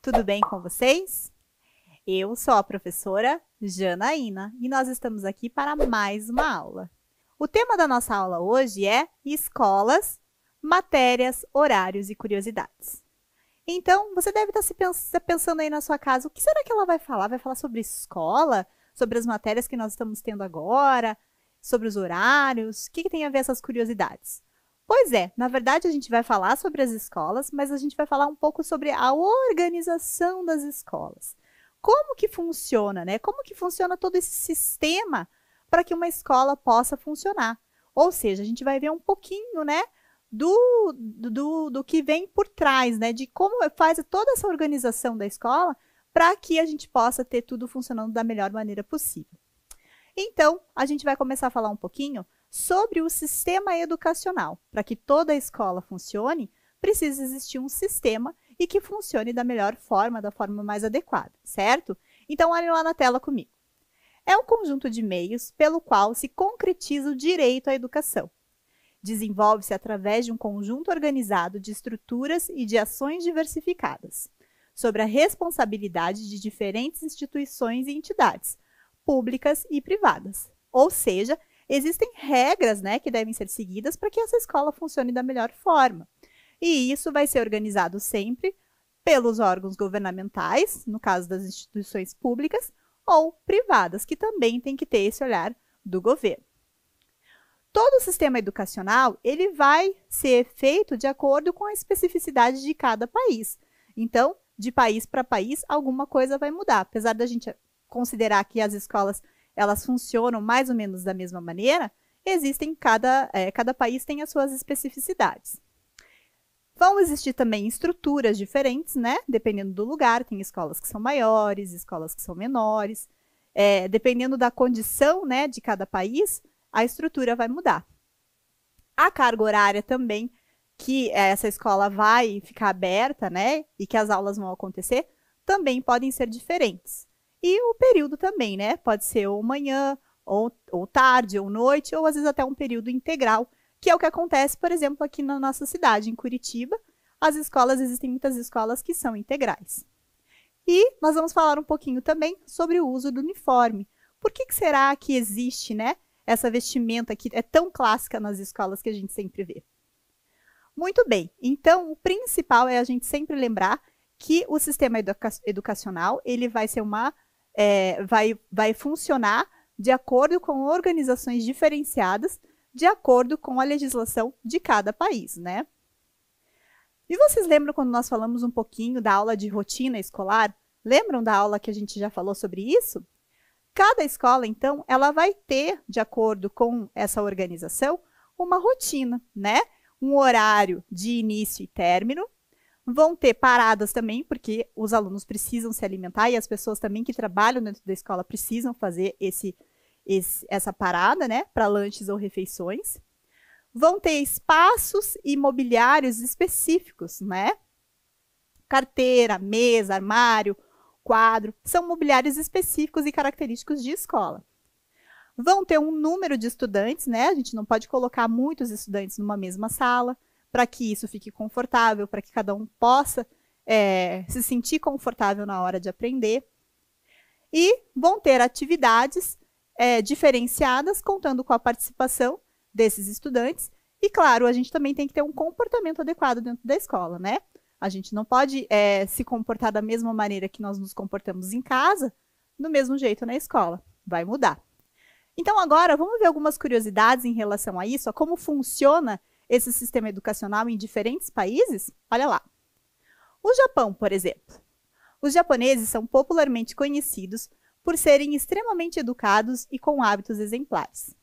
tudo bem com vocês? Eu sou a professora Janaína e nós estamos aqui para mais uma aula. O tema da nossa aula hoje é escolas, matérias, horários e curiosidades. Então, você deve estar se pensando aí na sua casa, o que será que ela vai falar? Vai falar sobre escola? Sobre as matérias que nós estamos tendo agora? Sobre os horários? O que tem a ver essas curiosidades? Pois é, na verdade a gente vai falar sobre as escolas, mas a gente vai falar um pouco sobre a organização das escolas. Como que funciona, né? Como que funciona todo esse sistema para que uma escola possa funcionar? Ou seja, a gente vai ver um pouquinho, né, do que vem por trás, né, de como faz toda essa organização da escola para que a gente possa ter tudo funcionando da melhor maneira possível. Então, a gente vai começar a falar um pouquinho sobre o sistema educacional. Para que toda a escola funcione, precisa existir um sistema e que funcione da melhor forma, da forma mais adequada, certo? Então, olhem lá na tela comigo. É um conjunto de meios pelo qual se concretiza o direito à educação. Desenvolve-se através de um conjunto organizado de estruturas e de ações diversificadas, sobre a responsabilidade de diferentes instituições e entidades, públicas e privadas. Ou seja, existem regras, né, que devem ser seguidas para que essa escola funcione da melhor forma. E isso vai ser organizado sempre pelos órgãos governamentais, no caso das instituições públicas, ou privadas, que também tem que ter esse olhar do governo. Todo o sistema educacional, ele vai ser feito de acordo com a especificidade de cada país. Então, de país para país, alguma coisa vai mudar. Apesar da gente considerar que as escolas elas funcionam mais ou menos da mesma maneira, existem, cada país tem as suas especificidades. Vão existir também estruturas diferentes, né? Dependendo do lugar, tem escolas que são maiores, escolas que são menores. Dependendo da condição, né, de cada país, a estrutura vai mudar. A carga horária também, que essa escola vai ficar aberta, né, e que as aulas vão acontecer, também podem ser diferentes. E o período também, né? Pode ser ou manhã, ou tarde, ou noite, ou às vezes até um período integral, que é o que acontece, por exemplo, aqui na nossa cidade, em Curitiba. Existem muitas escolas que são integrais. E nós vamos falar um pouquinho também sobre o uso do uniforme. Por que será que existe, né, essa vestimenta que é tão clássica nas escolas que a gente sempre vê? Muito bem, então o principal é a gente sempre lembrar que o sistema educacional ele vai ser vai funcionar de acordo com organizações diferenciadas, de acordo com a legislação de cada país, né? E vocês lembram quando nós falamos um pouquinho da aula de rotina escolar? Lembram da aula que a gente já falou sobre isso? Cada escola, então, ela vai ter, de acordo com essa organização, uma rotina, né? Um horário de início e término. Vão ter paradas também, porque os alunos precisam se alimentar e as pessoas também que trabalham dentro da escola precisam fazer essa parada, né, para lanches ou refeições. Vão ter espaços imobiliários específicos, né? Carteira, mesa, armário, quadro, são mobiliários específicos e característicos de escola. Vão ter um número de estudantes, né? A gente não pode colocar muitos estudantes numa mesma sala, para que isso fique confortável, para que cada um possa se sentir confortável na hora de aprender. E vão ter atividades diferenciadas, contando com a participação desses estudantes. E, claro, a gente também tem que ter um comportamento adequado dentro da escola, né? A gente não pode se comportar da mesma maneira que nós nos comportamos em casa, do mesmo jeito na escola. Vai mudar. Então, agora, vamos ver algumas curiosidades em relação a isso, a como funciona esse sistema educacional em diferentes países? Olha lá. O Japão, por exemplo. Os japoneses são popularmente conhecidos por serem extremamente educados e com hábitos exemplares.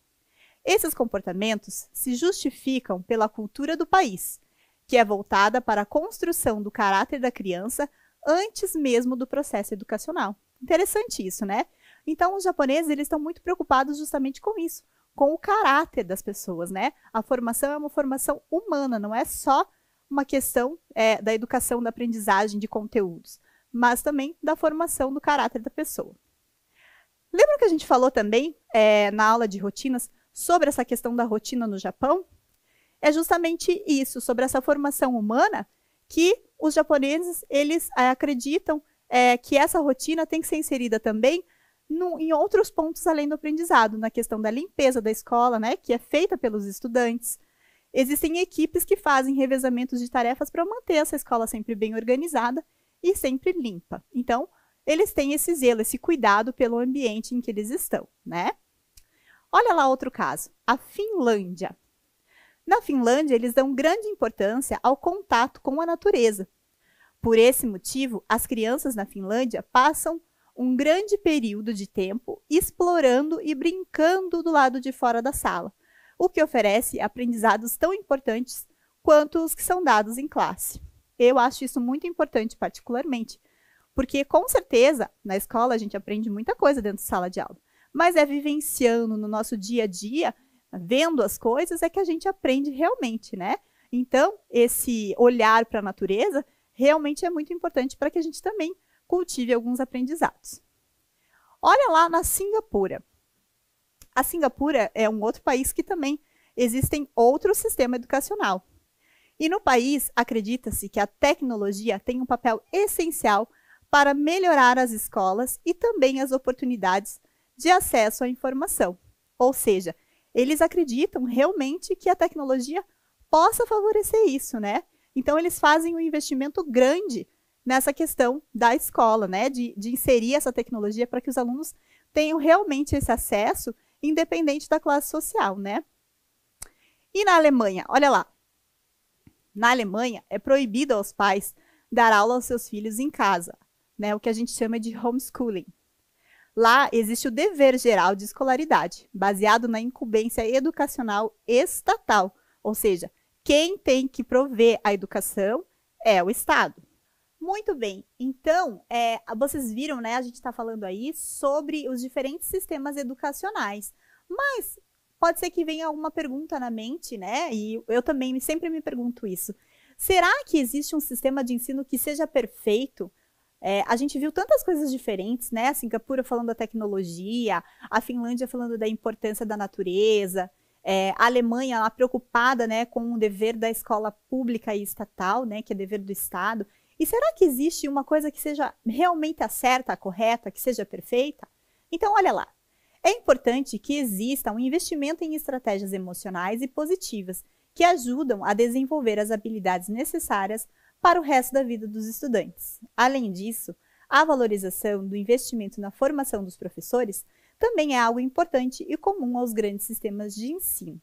Esses comportamentos se justificam pela cultura do país, que é voltada para a construção do caráter da criança antes mesmo do processo educacional. Interessante isso, né? Então, os japoneses eles estão muito preocupados justamente com isso, com o caráter das pessoas, né? A formação é uma formação humana, não é só uma questão da educação, da aprendizagem de conteúdos, mas também da formação do caráter da pessoa. Lembra que a gente falou também na aula de rotinas sobre essa questão da rotina no Japão? É justamente isso, sobre essa formação humana que os japoneses, eles acreditam que essa rotina tem que ser inserida também em outros pontos além do aprendizado, na questão da limpeza da escola, né, que é feita pelos estudantes. Existem equipes que fazem revezamentos de tarefas para manter essa escola sempre bem organizada e sempre limpa. Então, eles têm esse zelo, esse cuidado pelo ambiente em que eles estão, né? Olha lá outro caso, a Finlândia. Na Finlândia, eles dão grande importância ao contato com a natureza. Por esse motivo, as crianças na Finlândia passam um grande período de tempo explorando e brincando do lado de fora da sala, o que oferece aprendizados tão importantes quanto os que são dados em classe. Eu acho isso muito importante, particularmente, porque, com certeza, na escola a gente aprende muita coisa dentro de sala de aula, mas é vivenciando no nosso dia a dia, vendo as coisas, é que a gente aprende realmente, né? Então, esse olhar para a natureza realmente é muito importante para que a gente também cultive alguns aprendizados. Olha lá na Singapura. A Singapura é um outro país que também existem outro sistema educacional. E no país, acredita-se que a tecnologia tem um papel essencial para melhorar as escolas e também as oportunidades de acesso à informação. Ou seja, eles acreditam realmente que a tecnologia possa favorecer isso, né? Então, eles fazem um investimento grande nessa questão da escola, né? De inserir essa tecnologia para que os alunos tenham realmente esse acesso, independente da classe social, né? E na Alemanha, olha lá. Na Alemanha, é proibido aos pais dar aula aos seus filhos em casa, né? O que a gente chama de homeschooling. Lá existe o dever geral de escolaridade, baseado na incumbência educacional estatal, ou seja, quem tem que prover a educação é o Estado. Muito bem, então, vocês viram, né, a gente está falando aí sobre os diferentes sistemas educacionais, mas pode ser que venha alguma pergunta na mente, né, e eu também sempre me pergunto isso. Será que existe um sistema de ensino que seja perfeito? A gente viu tantas coisas diferentes, né? A Singapura falando da tecnologia, a Finlândia falando da importância da natureza, a Alemanha lá preocupada, né, com o dever da escola pública e estatal, né, que é dever do Estado. E será que existe uma coisa que seja realmente a certa, a correta, que seja perfeita? Então, olha lá. É importante que exista um investimento em estratégias emocionais e positivas que ajudam a desenvolver as habilidades necessárias para o resto da vida dos estudantes. Além disso, a valorização do investimento na formação dos professores também é algo importante e comum aos grandes sistemas de ensino.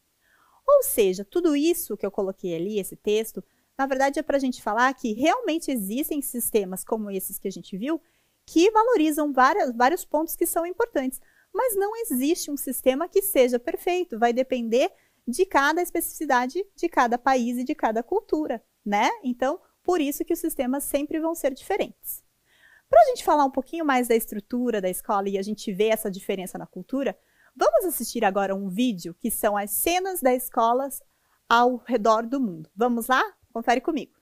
Ou seja, tudo isso que eu coloquei ali, esse texto, na verdade é para a gente falar que realmente existem sistemas como esses que a gente viu, que valorizam vários pontos que são importantes, mas não existe um sistema que seja perfeito, vai depender de cada especificidade de cada país e de cada cultura, né? Então, por isso que os sistemas sempre vão ser diferentes. Para a gente falar um pouquinho mais da estrutura da escola e a gente ver essa diferença na cultura, vamos assistir agora um vídeo que são as cenas das escolas ao redor do mundo. Vamos lá? Confere comigo.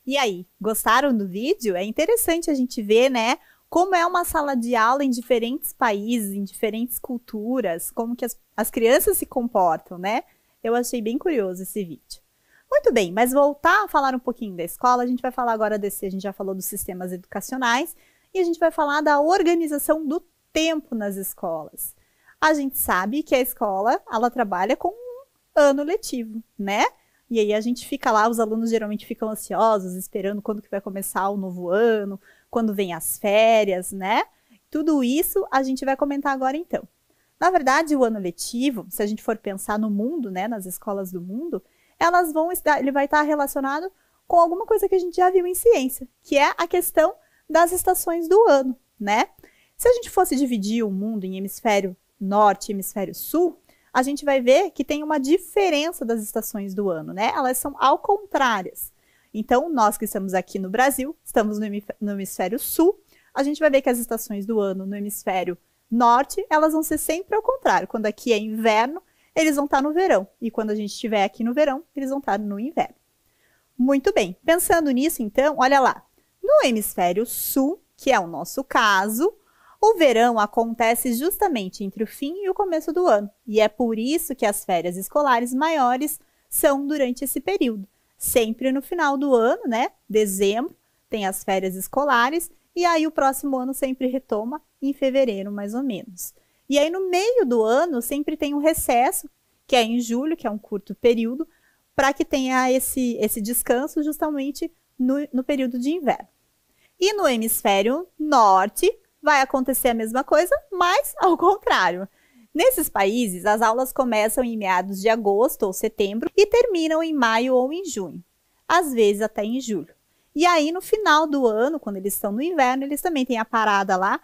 E aí, gostaram do vídeo? É interessante a gente ver, né, como é uma sala de aula em diferentes países, em diferentes culturas, como que as crianças se comportam, né? Eu achei bem curioso esse vídeo. Muito bem, mas voltar a falar um pouquinho da escola, a gente vai falar agora a gente já falou dos sistemas educacionais, e a gente vai falar da organização do tempo nas escolas. A gente sabe que a escola, ela trabalha com um ano letivo, né? E aí a gente fica lá, os alunos geralmente ficam ansiosos, esperando quando que vai começar o novo ano, quando vem as férias, né? Tudo isso a gente vai comentar agora então. Na verdade, o ano letivo, se a gente for pensar no mundo, né, nas escolas do mundo, ele vai estar relacionado com alguma coisa que a gente já viu em ciência, que é a questão das estações do ano, né? Se a gente fosse dividir o mundo em hemisfério norte e hemisfério sul, a gente vai ver que tem uma diferença das estações do ano, né? Elas são ao contrárias. Então, nós que estamos aqui no Brasil, estamos no hemisfério sul, a gente vai ver que as estações do ano no hemisfério norte, elas vão ser sempre ao contrário. Quando aqui é inverno, eles vão estar no verão. E quando a gente estiver aqui no verão, eles vão estar no inverno. Muito bem. Pensando nisso, então, olha lá. No hemisfério sul, que é o nosso caso, o verão acontece justamente entre o fim e o começo do ano. E é por isso que as férias escolares maiores são durante esse período. Sempre no final do ano, né? Dezembro, tem as férias escolares. E aí o próximo ano sempre retoma em fevereiro, mais ou menos. E aí no meio do ano sempre tem um recesso, que é em julho, que é um curto período, para que tenha esse descanso justamente no período de inverno. E no hemisfério norte vai acontecer a mesma coisa, mas ao contrário. Nesses países, as aulas começam em meados de agosto ou setembro e terminam em maio ou em junho, às vezes até em julho. E aí, no final do ano, quando eles estão no inverno, eles também têm a parada lá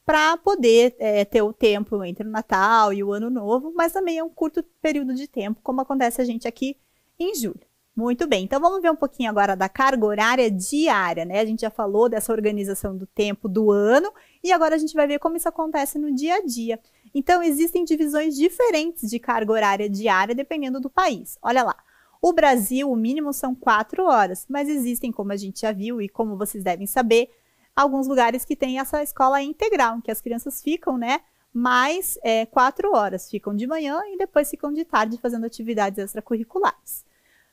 para poder ter o tempo entre o Natal e o Ano Novo, mas também é um curto período de tempo, como acontece a gente aqui em julho. Muito bem, então vamos ver um pouquinho agora da carga horária diária, né? A gente já falou dessa organização do tempo do ano e agora a gente vai ver como isso acontece no dia a dia. Então, existem divisões diferentes de carga horária diária dependendo do país. Olha lá, o Brasil, o mínimo são 4 horas, mas existem, como a gente já viu e como vocês devem saber, alguns lugares que tem essa escola integral, que as crianças ficam, né, mais 4 horas, ficam de manhã e depois ficam de tarde fazendo atividades extracurriculares.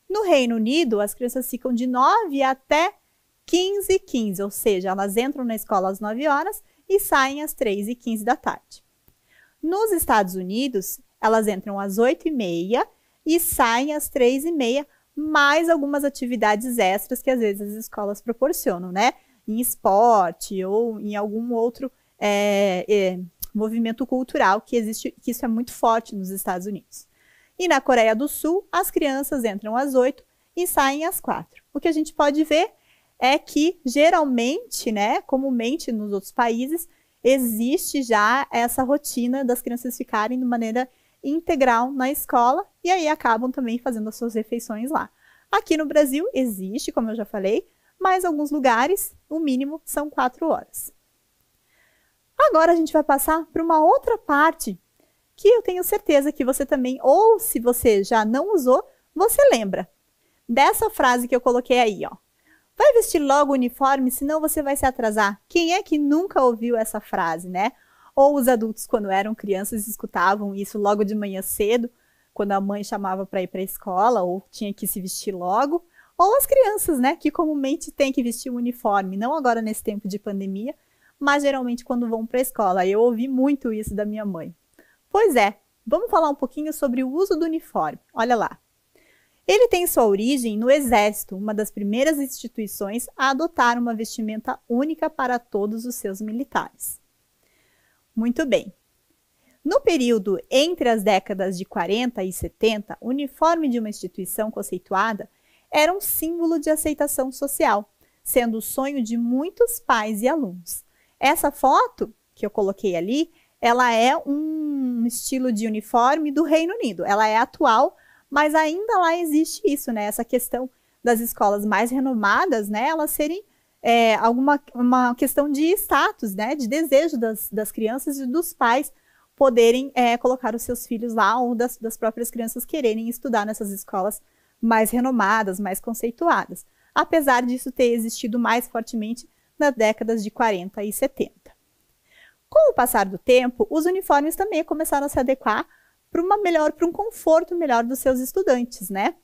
No Reino Unido, as crianças ficam de 9 até 15h15, ou seja, elas entram na escola às 9 horas e saem às 3h15 da tarde. Nos Estados Unidos, elas entram às 8h30 e saem às 3h30, mais algumas atividades extras que às vezes as escolas proporcionam, né? Em esporte ou em algum outro movimento cultural que existe, que isso é muito forte nos Estados Unidos. E na Coreia do Sul, as crianças entram às 8 e saem às 4. O que a gente pode ver é que, geralmente, né, comumente nos outros países, existe já essa rotina das crianças ficarem de maneira integral na escola e aí acabam também fazendo as suas refeições lá. Aqui no Brasil existe, como eu já falei, mas em alguns lugares o mínimo são 4 horas. Agora a gente vai passar para uma outra parte que eu tenho certeza que você também, ou se você já não usou, você lembra dessa frase que eu coloquei aí, ó. Vai vestir logo o uniforme, senão você vai se atrasar. Quem é que nunca ouviu essa frase, né? Ou os adultos, quando eram crianças, escutavam isso logo de manhã cedo, quando a mãe chamava para ir para a escola, ou tinha que se vestir logo. Ou as crianças, né, que comumente têm que vestir o uniforme, não agora nesse tempo de pandemia, mas geralmente quando vão para a escola. Eu ouvi muito isso da minha mãe. Pois é, vamos falar um pouquinho sobre o uso do uniforme. Olha lá. Ele tem sua origem no Exército, uma das primeiras instituições a adotar uma vestimenta única para todos os seus militares. Muito bem. No período entre as décadas de 40 e 70, o uniforme de uma instituição conceituada era um símbolo de aceitação social, sendo o sonho de muitos pais e alunos. Essa foto que eu coloquei ali, ela é um estilo de uniforme do Reino Unido. Ela é atual, mas ainda lá existe isso, né? Essa questão das escolas mais renomadas, né? Elas serem uma questão de status, né? De desejo das crianças e dos pais poderem colocar os seus filhos lá ou das próprias crianças quererem estudar nessas escolas mais renomadas, mais conceituadas. apesar disso ter existido mais fortemente nas décadas de 40 e 70. Com o passar do tempo, os uniformes também começaram a se adequar para um conforto melhor dos seus estudantes, né?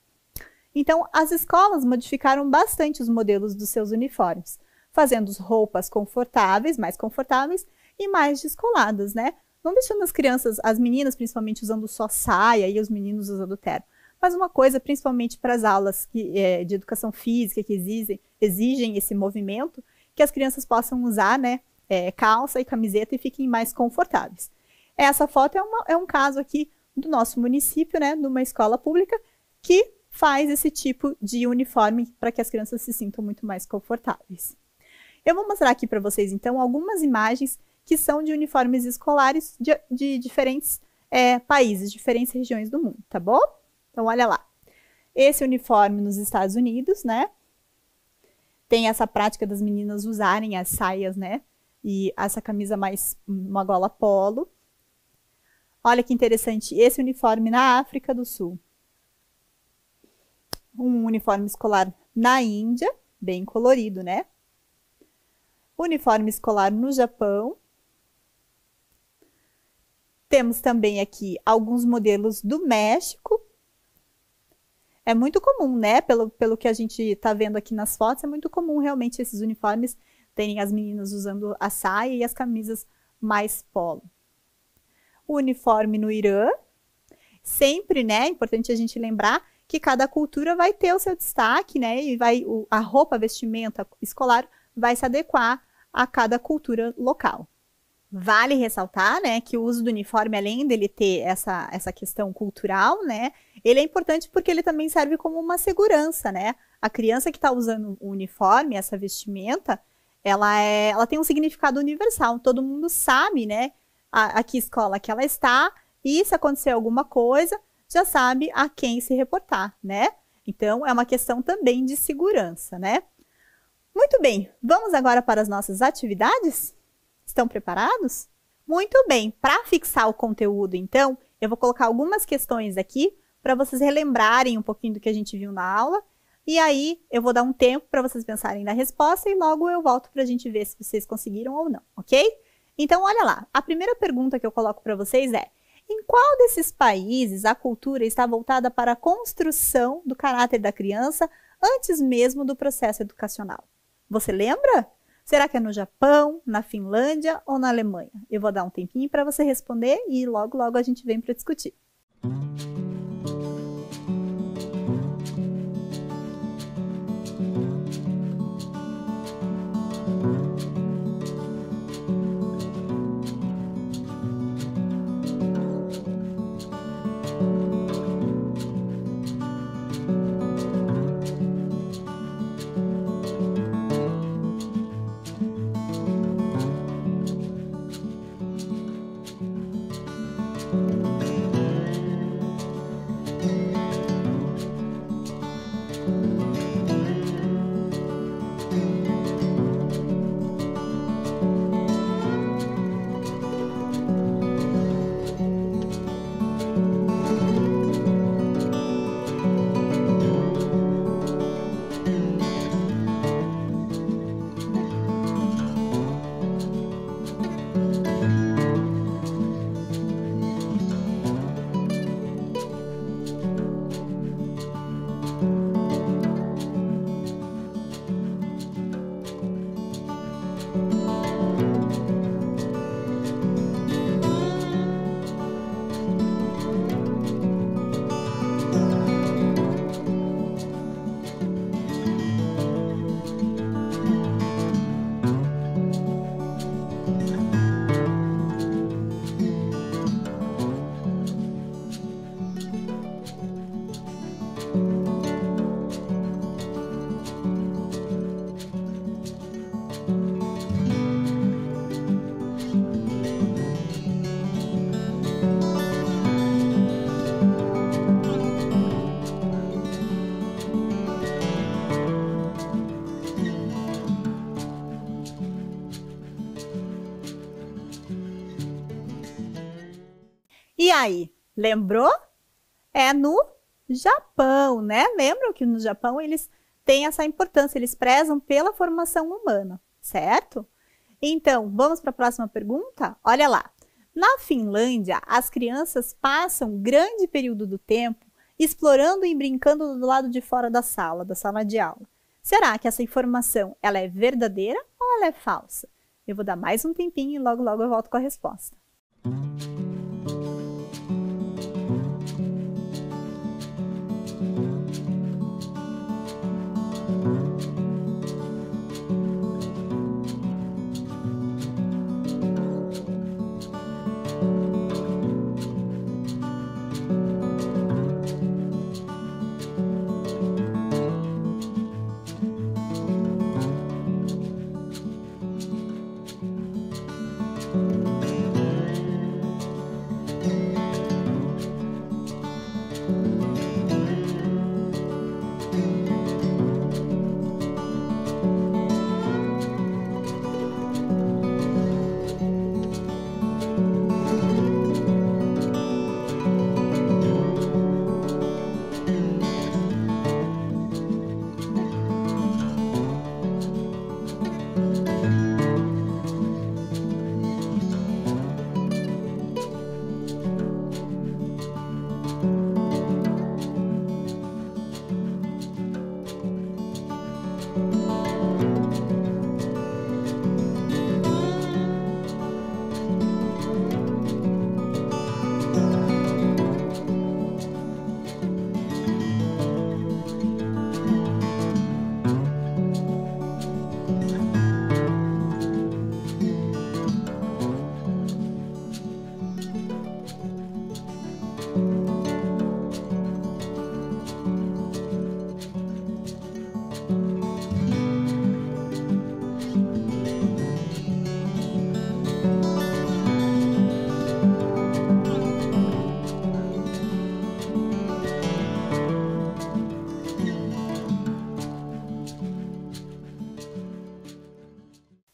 Então, as escolas modificaram bastante os modelos dos seus uniformes, fazendo roupas confortáveis, mais confortáveis e mais descoladas, né? Não deixando as crianças, as meninas principalmente usando só saia e os meninos usando terno. Mas uma coisa, principalmente para as aulas de educação física que exigem esse movimento, que as crianças possam usar, né, calça e camiseta e fiquem mais confortáveis. Essa foto é um caso aqui do nosso município, né, de uma escola pública que faz esse tipo de uniforme para que as crianças se sintam muito mais confortáveis. Eu vou mostrar aqui para vocês, então, algumas imagens que são de uniformes escolares de diferentes países, diferentes regiões do mundo, tá bom? Então, olha lá. Esse uniforme nos Estados Unidos, né? Tem essa prática das meninas usarem as saias, né? E essa camisa mais uma gola polo. Olha que interessante, esse uniforme na África do Sul. Um uniforme escolar na Índia, bem colorido, né? Uniforme escolar no Japão. Temos também aqui alguns modelos do México. É muito comum, né? Pelo que a gente está vendo aqui nas fotos, é muito comum realmente esses uniformes terem as meninas usando a saia e as camisas mais polo. O uniforme no Irã. Sempre, né? É importante a gente lembrar que cada cultura vai ter o seu destaque, né? E a roupa, a vestimenta escolar vai se adequar a cada cultura local. Vale ressaltar, né, que o uso do uniforme, além dele ter essa questão cultural, né, ele é importante porque ele também serve como uma segurança, né? A criança que está usando o uniforme, essa vestimenta, ela tem um significado universal. Todo mundo sabe, né, a que escola que ela está e se acontecer alguma coisa, já sabe a quem se reportar, né? Então, é uma questão também de segurança, né? Muito bem, vamos agora para as nossas atividades? Estão preparados? Muito bem, para fixar o conteúdo, então, eu vou colocar algumas questões aqui para vocês relembrarem um pouquinho do que a gente viu na aula. E aí, eu vou dar um tempo para vocês pensarem na resposta e logo eu volto para a gente ver se vocês conseguiram ou não, ok? Então, olha lá, a primeira pergunta que eu coloco para vocês é: em qual desses países a cultura está voltada para a construção do caráter da criança antes mesmo do processo educacional? Você lembra? Será que é no Japão, na Finlândia ou na Alemanha? Eu vou dar um tempinho para você responder e logo a gente vem para discutir. E aí, lembrou? É no Japão, né? Lembram que no Japão eles têm essa importância, eles prezam pela formação humana, certo? Então, vamos para a próxima pergunta? Olha lá. Na Finlândia, as crianças passam grande período do tempo explorando e brincando do lado de fora da sala de aula. Será que essa informação ela é verdadeira ou ela é falsa? Eu vou dar mais um tempinho e logo eu volto com a resposta.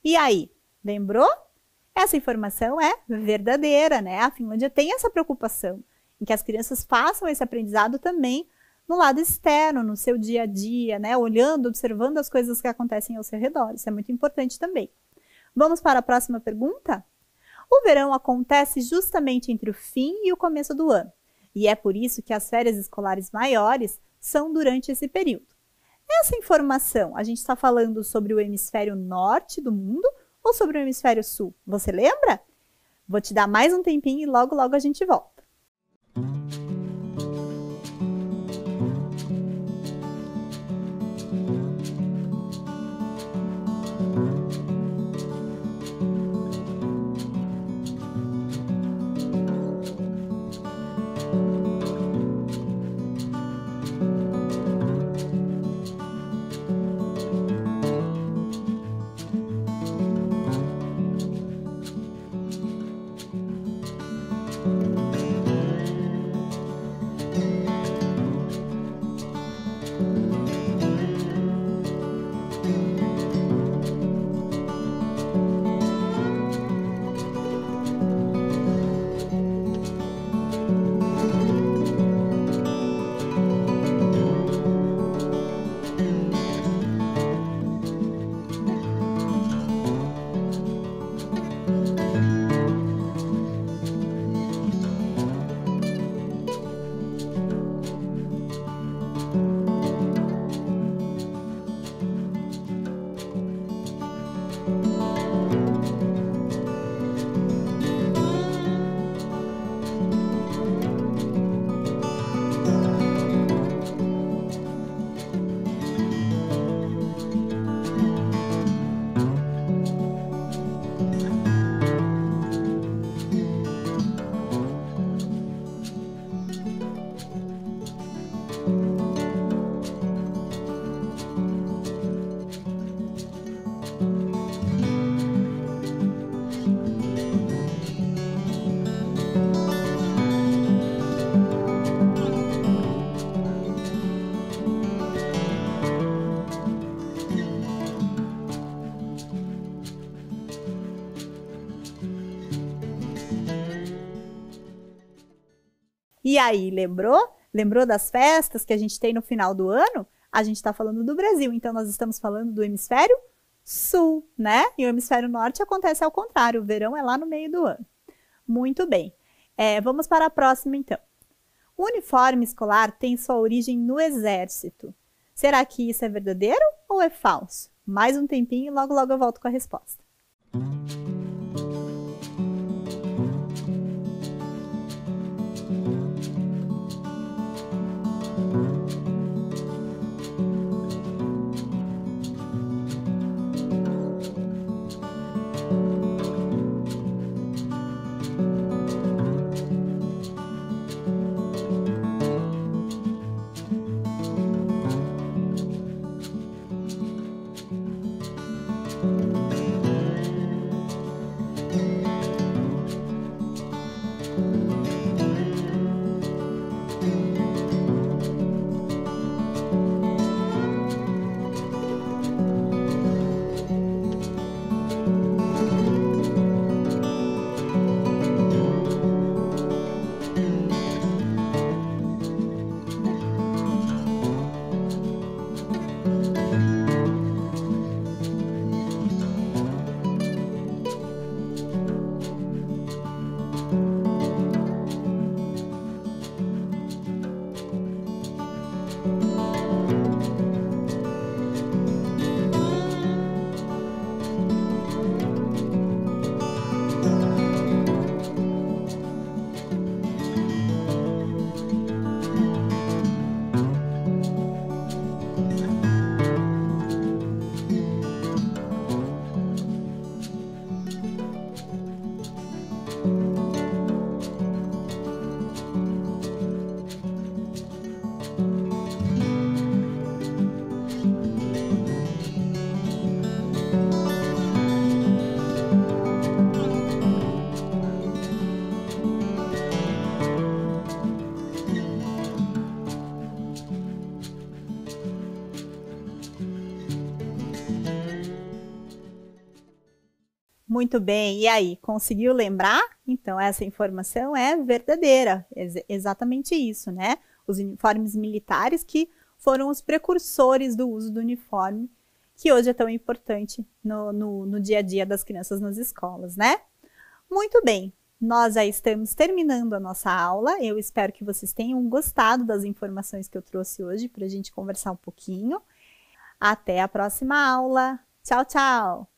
E aí, lembrou? Essa informação é verdadeira, né? A Finlândia tem essa preocupação em que as crianças façam esse aprendizado também no lado externo, no seu dia a dia, né? Olhando, observando as coisas que acontecem ao seu redor. Isso é muito importante também. Vamos para a próxima pergunta? O verão acontece justamente entre o fim e o começo do ano. E é por isso que as férias escolares maiores são durante esse período. Essa informação, a gente está falando sobre o hemisfério norte do mundo ou sobre o hemisfério sul? Você lembra? Vou te dar mais um tempinho e logo a gente volta. E aí, lembrou? Lembrou das festas que a gente tem no final do ano? A gente está falando do Brasil, então nós estamos falando do hemisfério sul, né? E o hemisfério norte acontece ao contrário, o verão é lá no meio do ano. Muito bem. Vamos para a próxima, então. O uniforme escolar tem sua origem no exército. Será que isso é verdadeiro ou é falso? Mais um tempinho e logo logo eu volto com a resposta. Muito bem, e aí, conseguiu lembrar? Então, essa informação é verdadeira, exatamente isso, né? Os uniformes militares que foram os precursores do uso do uniforme, que hoje é tão importante no dia a dia das crianças nas escolas, né? Muito bem, nós já estamos terminando a nossa aula, eu espero que vocês tenham gostado das informações que eu trouxe hoje para a gente conversar um pouquinho. Até a próxima aula. Tchau, tchau!